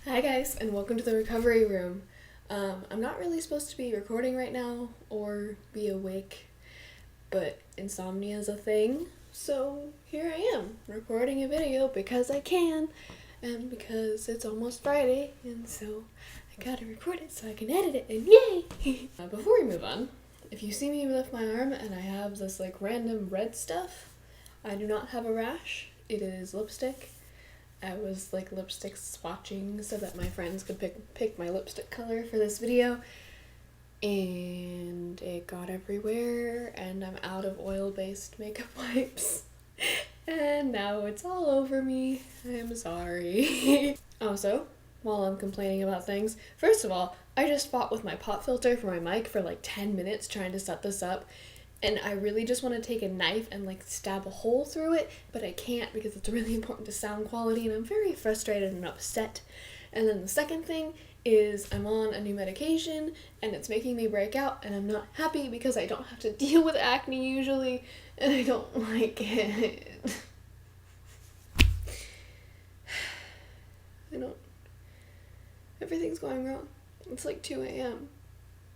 Hi guys, and welcome to the recovery room. I'm not really supposed to be recording right now or be awake, but insomnia is a thing, so here I am, recording a video because I can, and because it's almost Friday, and so I gotta record it so I can edit it, and yay! Before we move on, if you see me lift my arm and I have this random red stuff, I do not have a rash, it is lipstick. I was lipstick swatching so that my friends could pick my lipstick color for this video, and it got everywhere, and I'm out of oil-based makeup wipes and now it's all over me. I'm sorry. Also, while I'm complaining about things, first of all, I just fought with my pop filter for my mic for 10 minutes trying to set this up. And I really just want to take a knife and stab a hole through it, but I can't because it's really important to sound quality, and I'm very frustrated and upset. And then the second thing is I'm on a new medication and it's making me break out, and I'm not happy because I don't have to deal with acne usually, and I don't like it. Everything's going wrong. It's 2 a.m.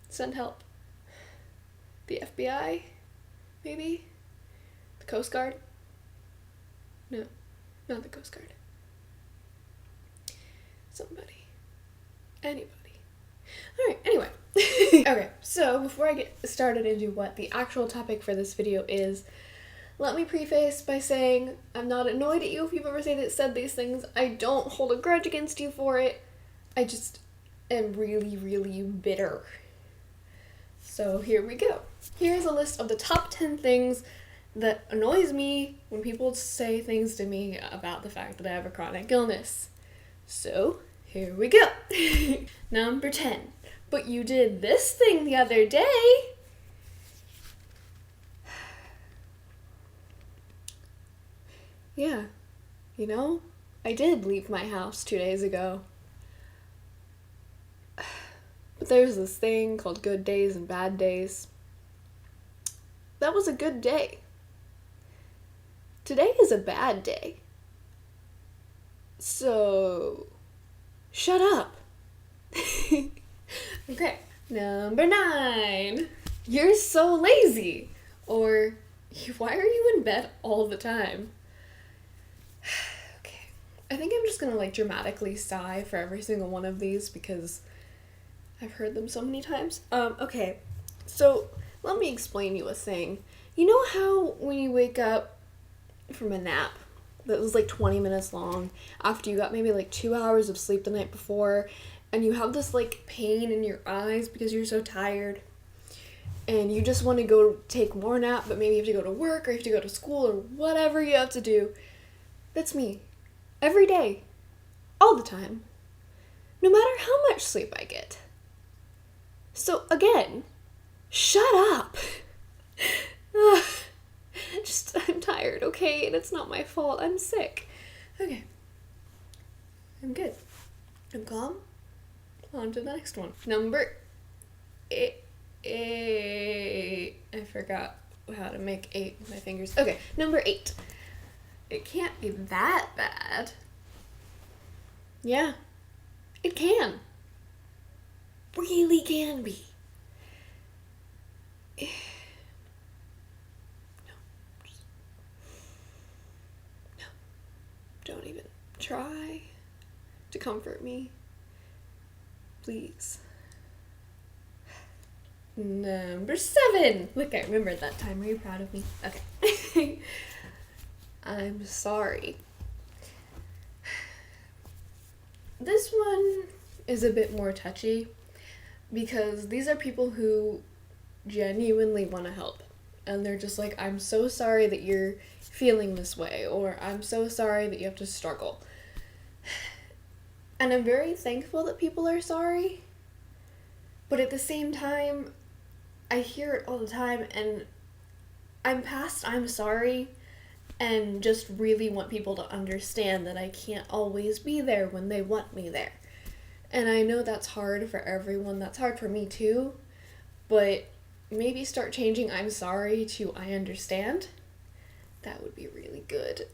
Send help. The FBI? Maybe? The Coast Guard? No, not the Coast Guard. Somebody. Anybody. Alright, anyway. Okay, so before I get started into what the actual topic for this video is, let me preface by saying I'm not annoyed at you if you've ever said these things. I don't hold a grudge against you for it. I just am really, really bitter. So here we go. Here's a list of the top 10 things that annoys me when people say things to me about the fact that I have a chronic illness. So here we go. Number 10. But you did this thing the other day. Yeah, I did leave my house 2 days ago. But there's this thing called good days and bad days. That was a good day. Today is a bad day. So, shut up. Okay, number 9. You're so lazy. Or, why are you in bed all the time? Okay, I think I'm just gonna dramatically sigh for every single one of these because I've heard them so many times. Okay, so let me explain you a thing. You know how when you wake up from a nap that was 20 minutes long after you got maybe 2 hours of sleep the night before, and you have this pain in your eyes because you're so tired, and you just want to go take more nap, but maybe you have to go to work or you have to go to school or whatever you have to do? That's me. Every day. All the time. No matter how much sleep I get. So again, shut up. I'm tired, okay? And it's not my fault. I'm sick. Okay. I'm good. I'm calm. On to the next one. Number 8. I forgot how to make 8 with my fingers. Okay, number 8. It can't be that bad. Yeah, it can. Really can be. No. Don't even try to comfort me. Please. Number 7. Look, I remembered that time. Are you proud of me? Okay. I'm sorry. This one is a bit more touchy because these are people who genuinely want to help, and they're just I'm so sorry that you're feeling this way, or I'm so sorry that you have to struggle. And I'm very thankful that people are sorry, but at the same time, I hear it all the time, and I'm past I'm sorry, and just really want people to understand that I can't always be there when they want me there. And I know that's hard for everyone. That's hard for me too. But maybe start changing I'm sorry to I understand. That would be really good.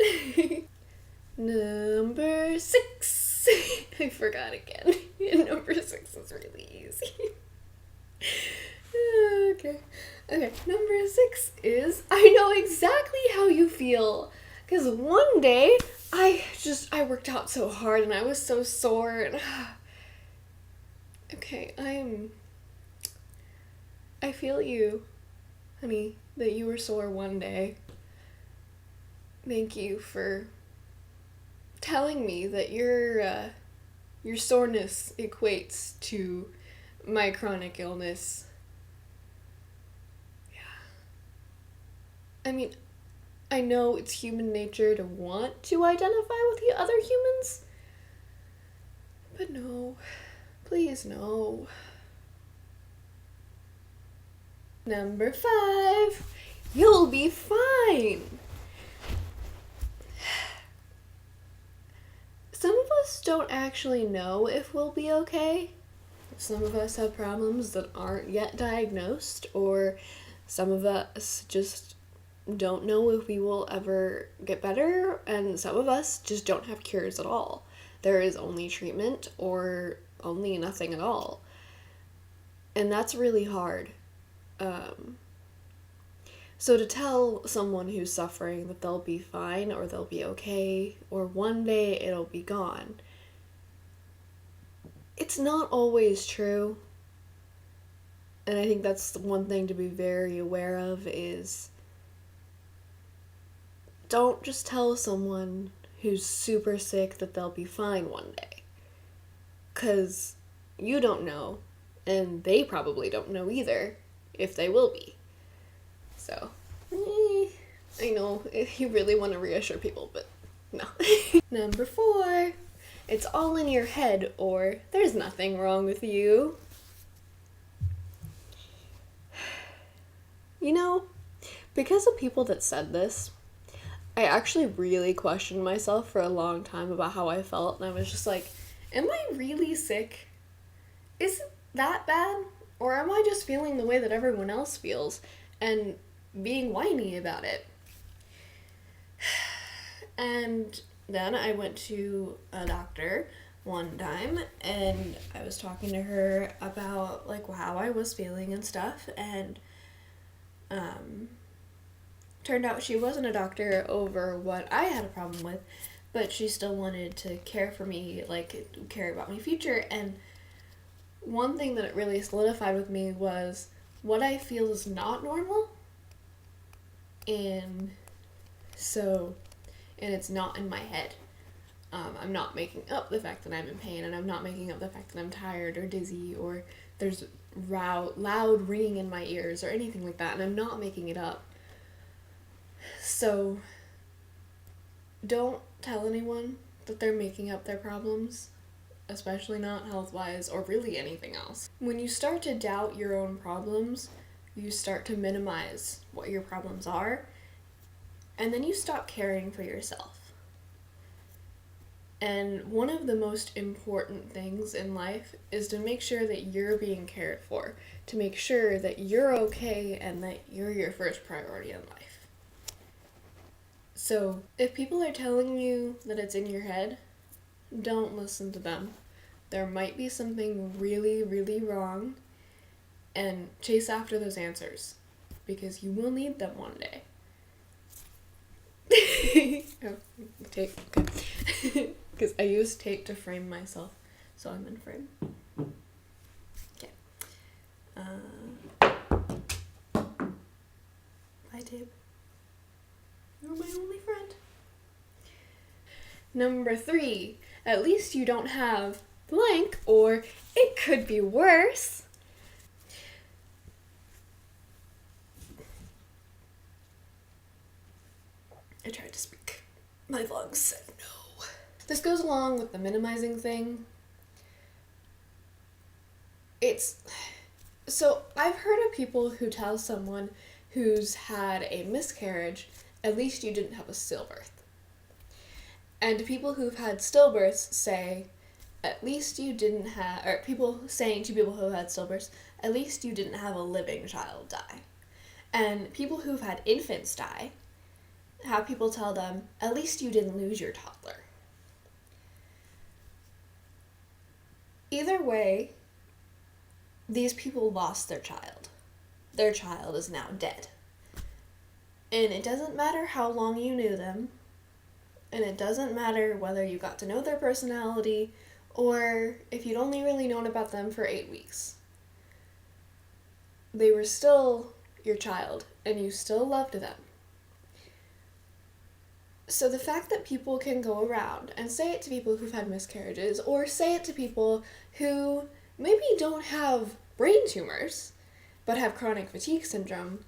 Number 6. I forgot again. Number 6 is really easy. Okay. Okay, number 6 is I know exactly how you feel. Because one day, I worked out so hard and I was so sore. And, okay, I feel you, honey, that you were sore one day. Thank you for telling me that your soreness equates to my chronic illness. I mean, I know it's human nature to want to identify with the other humans, but no, please no. Number 5, you'll be fine. Some of us don't actually know if we'll be okay. Some of us have problems that aren't yet diagnosed, or some of us just don't know if we will ever get better, and some of us just don't have cures at all. There is only treatment or only nothing at all. And that's really hard. So to tell someone who's suffering that they'll be fine or they'll be okay or one day it'll be gone, it's not always true. And I think that's the one thing to be very aware of is don't just tell someone who's super sick that they'll be fine one day. 'Cause you don't know, and they probably don't know either if they will be. So, I know you really want to reassure people, but no. Number 4, it's all in your head, or there's nothing wrong with you. You know, because of people that said this, I actually really questioned myself for a long time about how I felt, and I was just like, am I really sick? Is it that bad? Or am I just feeling the way that everyone else feels and being whiny about it? And then I went to a doctor one time and I was talking to her about like how I was feeling and stuff, and turned out she wasn't a doctor over what I had a problem with, but she still wanted to care for me, like care about my future. And one thing that it really solidified with me was what I feel is not normal, and it's not in my head. I'm not making up the fact that I'm in pain, and I'm not making up the fact that I'm tired or dizzy or there's loud ringing in my ears or anything like that, and I'm not making it up. So don't tell anyone that they're making up their problems, especially not health-wise or really anything else. When you start to doubt your own problems, you start to minimize what your problems are, and then you stop caring for yourself. And one of the most important things in life is to make sure that you're being cared for, to make sure that you're okay and that you're your first priority in life. So if people are telling you that it's in your head, don't listen to them. There might be something really, really wrong, and chase after those answers, because you will need them one day. Tape, okay. Because I use tape to frame myself, so I'm in frame. Okay. Bye, tape. You're my only friend. Number 3, at least you don't have blank, or it could be worse. I tried to speak. My lungs said no. This goes along with the minimizing thing. So I've heard of people who tell someone who's had a miscarriage, at least you didn't have a stillbirth. And people who've had stillbirths say, at least you didn't have, or people saying to people who had stillbirths, at least you didn't have a living child die. And people who've had infants die, have people tell them, at least you didn't lose your toddler. Either way, these people lost their child. Their child is now dead. And it doesn't matter how long you knew them, and it doesn't matter whether you got to know their personality or if you'd only really known about them for 8 weeks. They were still your child, and you still loved them. So the fact that people can go around and say it to people who've had miscarriages, or say it to people who maybe don't have brain tumors, but have chronic fatigue syndrome,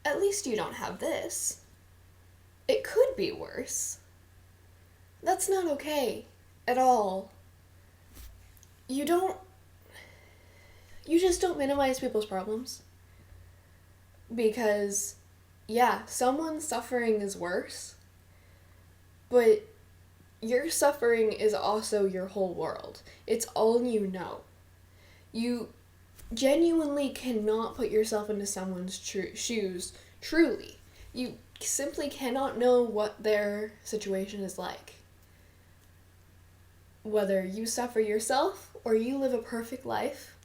at least you don't have this. It could be worse. That's not okay at all. You just don't minimize people's problems. Because, yeah, someone's suffering is worse, but your suffering is also your whole world. It's all you know. You genuinely cannot put yourself into someone's shoes, truly. You simply cannot know what their situation is like. Whether you suffer yourself or you live a perfect life,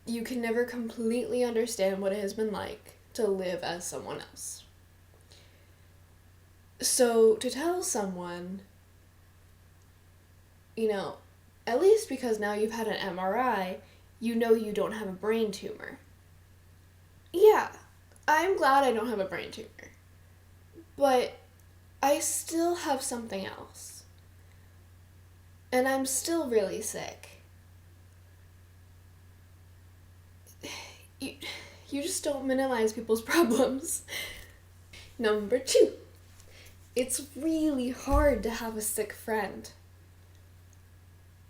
you can never completely understand what it has been like to live as someone else. So to tell someone, at least because now you've had an MRI, you know you don't have a brain tumor. Yeah, I'm glad I don't have a brain tumor. But I still have something else. And I'm still really sick. You just don't minimize people's problems. Number 2, it's really hard to have a sick friend.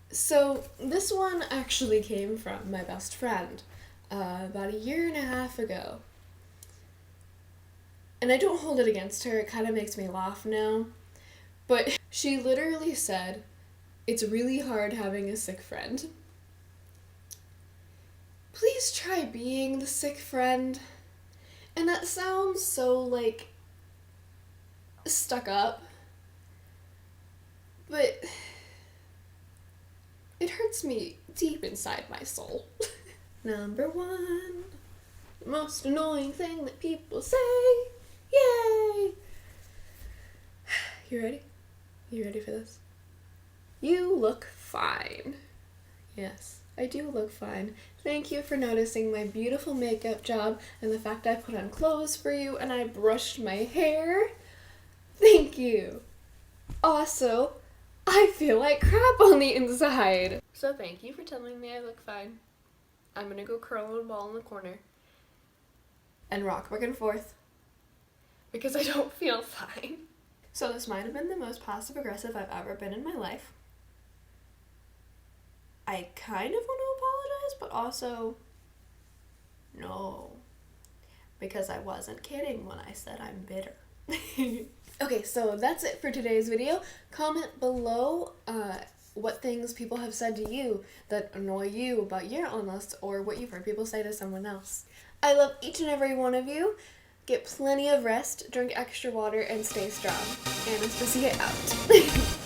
So this one actually came from my best friend about 1.5 years ago. And I don't hold it against her, it kind of makes me laugh now. But she literally said, "It's really hard having a sick friend. Please try being the sick friend." And that sounds so, stuck up. But it hurts me deep inside my soul. Number 1, the most annoying thing that people say. Yay! You ready? You ready for this? You look fine. Yes, I do look fine. Thank you for noticing my beautiful makeup job and the fact I put on clothes for you and I brushed my hair. Thank you. Also, I feel like crap on the inside. So thank you for telling me I look fine. I'm gonna go curl and ball in the corner and rock back and forth because I don't feel fine. So this might have been the most passive aggressive I've ever been in my life. I kind of want to apologize, but also no, because I wasn't kidding when I said I'm bitter. Okay, so that's it for today's video. Comment below what things people have said to you that annoy you about your illness or what you've heard people say to someone else. I love each and every one of you. Get plenty of rest, drink extra water, and stay strong. Anastasia out.